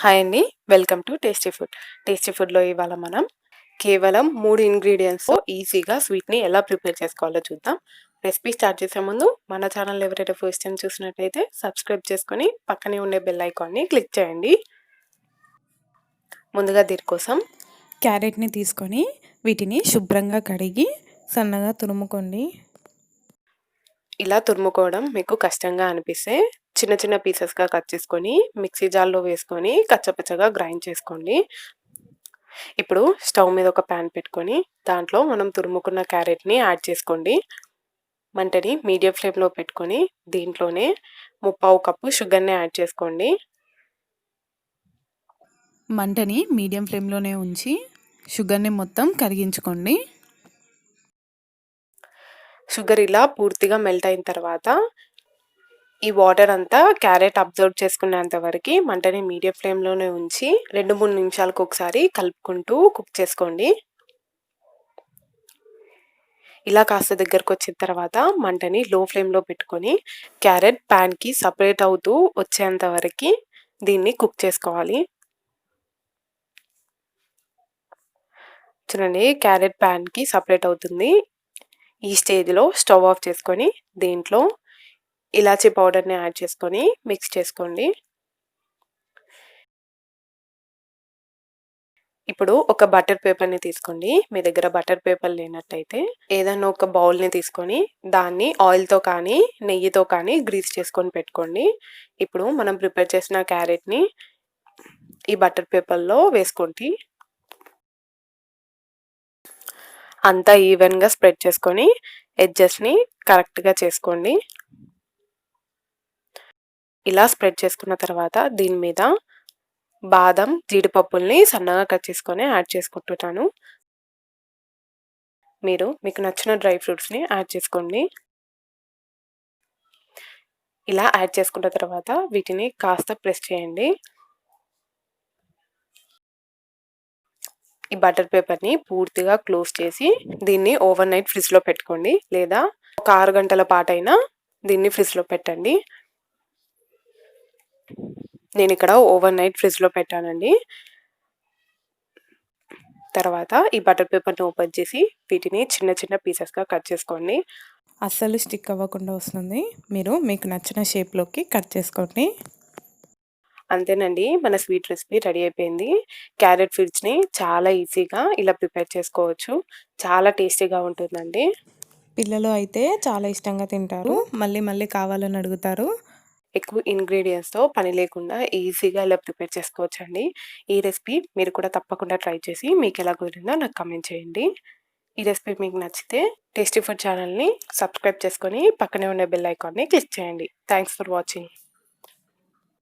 Hi అండి. Welcome to tasty food. Tasty ఫుడ్‌లో ఇవాళ మనం కేవలం 3 ఇంగ్రీడియెంట్స్‌తో ఈజీగా స్వీట్‌ని ఎలా ప్రిపేర్ చేసుకోవాలో చూద్దాం. రెసిపీ స్టార్ట్ చేసే ముందు మన ఛానల్ ఎవరైతే ఫస్ట్ టైమ్ చూసినట్టయితే సబ్స్క్రైబ్ చేసుకొని పక్కనే ఉండే బెల్ ఐకాన్‌ని క్లిక్ చేయండి. ముందుగా దీనికోసం క్యారెట్ని తీసుకొని వీటిని శుభ్రంగా కడిగి సన్నగా తురుముకోండి. ఇలా తురుముకోవడం మీకు కష్టంగా అనిపిస్తే చిన్న చిన్న పీసెస్‌గా కట్ చేసుకొని మిక్సీ జార్‌లో వేసుకొని కచ్చపచ్చగా గ్రైండ్ చేసుకోండి. ఇప్పుడు స్టవ్ మీద ఒక ప్యాన్ పెట్టుకొని దాంట్లో మనం తురుముకున్న క్యారెట్‌ని యాడ్ చేసుకోండి. మంటని మీడియం ఫ్లేమ్‌లో పెట్టుకొని దీంట్లోనే ముప్పావు కప్పు షుగర్‌ని యాడ్ చేసుకోండి. మంటని మీడియం ఫ్లేమ్లోనే ఉంచి షుగర్ని మొత్తం కరిగించుకోండి. షుగర్ ఇలా పూర్తిగా మెల్ట్ అయిన తర్వాత ఈ వాటర్ అంతా క్యారెట్ అబ్జర్వ్ చేసుకునేంత వరకు మంటని మీడియం ఫ్లేమ్లోనే ఉంచి 2-3 నిమిషాలకు ఒకసారి కలుపుకుంటూ కుక్ చేసుకోండి. ఇలా కాస్త దగ్గరకు వచ్చిన తర్వాత మంటని లో ఫ్లేమ్లో పెట్టుకొని క్యారెట్ ప్యాన్కి సపరేట్ అవుతూ వచ్చేంత వరకు దీన్ని కుక్ చేసుకోవాలి. చూడండి, క్యారెట్ ప్యాన్కి సపరేట్ అవుతుంది. ఈ స్టేజ్లో స్టవ్ ఆఫ్ చేసుకొని దీంట్లో ఇలాచీ పౌడర్ని యాడ్ చేసుకొని మిక్స్ చేసుకోండి. ఇప్పుడు ఒక బటర్ పేపర్ని తీసుకోండి. మీ దగ్గర బటర్ పేపర్ లేనట్టయితే ఏదైనా ఒక బౌల్ని తీసుకొని దాన్ని ఆయిల్తో కానీ నెయ్యితో కానీ గ్రీస్ చేసుకొని పెట్టుకోండి. ఇప్పుడు మనం ప్రిపేర్ చేసిన క్యారెట్ని ఈ బటర్ పేపర్లో వేసుకోండి. అంతా ఈవెన్గా స్ప్రెడ్ చేసుకొని ఎడ్జెస్ని కరెక్ట్గా చేసుకోండి. ఇలా స్ప్రెడ్ చేసుకున్న తర్వాత దీని మీద బాదం జీడిపప్పుల్ని సన్నగా కట్ చేసుకొని యాడ్ చేసుకుంటున్నాను. మీకు నచ్చిన డ్రై ఫ్రూట్స్ని యాడ్ చేసుకోండి. ఇలా యాడ్ చేసుకున్న తర్వాత వీటిని కాస్త ప్రెస్ చేయండి. ఈ బటర్ పేపర్ని పూర్తిగా క్లోజ్ చేసి దీన్ని ఓవర్ నైట్ ఫ్రిడ్జ్లో పెట్టుకోండి, లేదా ఒక 6 గంటల పాటైనా దీన్ని ఫ్రిడ్జ్లో పెట్టండి. నేను ఇక్కడ ఓవర్ నైట్ ఫ్రిడ్జ్లో పెట్టానండి. తర్వాత ఈ బటర్ పేపర్ని ఓపెన్ చేసి వీటిని చిన్న చిన్న పీసెస్గా కట్ చేసుకోండి. అస్సలు స్టిక్ అవ్వకుండా వస్తుంది. మీకు నచ్చిన షేప్లోకి కట్ చేసుకోండి. అంతేనండి, మన స్వీట్ రెసిపీ రెడీ అయిపోయింది. క్యారెట్ ఫిడ్స్ని చాలా ఈజీగా ఇలా ప్రిపేర్ చేసుకోవచ్చు. చాలా టేస్టీగా ఉంటుందండి. పిల్లలు అయితే చాలా ఇష్టంగా తింటారు, మళ్ళీ మళ్ళీ కావాలని అడుగుతారు. ఎక్కువ ఇంగ్రీడియంట్స్తో పని లేకుండా ఈజీగా ఇలా ప్రిపేర్ చేసుకోవచ్చండి. ఈ రెసిపీ మీరు కూడా తప్పకుండా ట్రై చేసి మీకు ఎలా కుదిరిందో నాకు కామెంట్ చేయండి. ఈ రెసిపీ మీకు నచ్చితే టేస్టీ ఫుడ్ ఛానల్ని సబ్స్క్రైబ్ చేసుకొని పక్కనే ఉండే బెల్ ఐకాన్ని క్లిక్ చేయండి. Thanks for watching.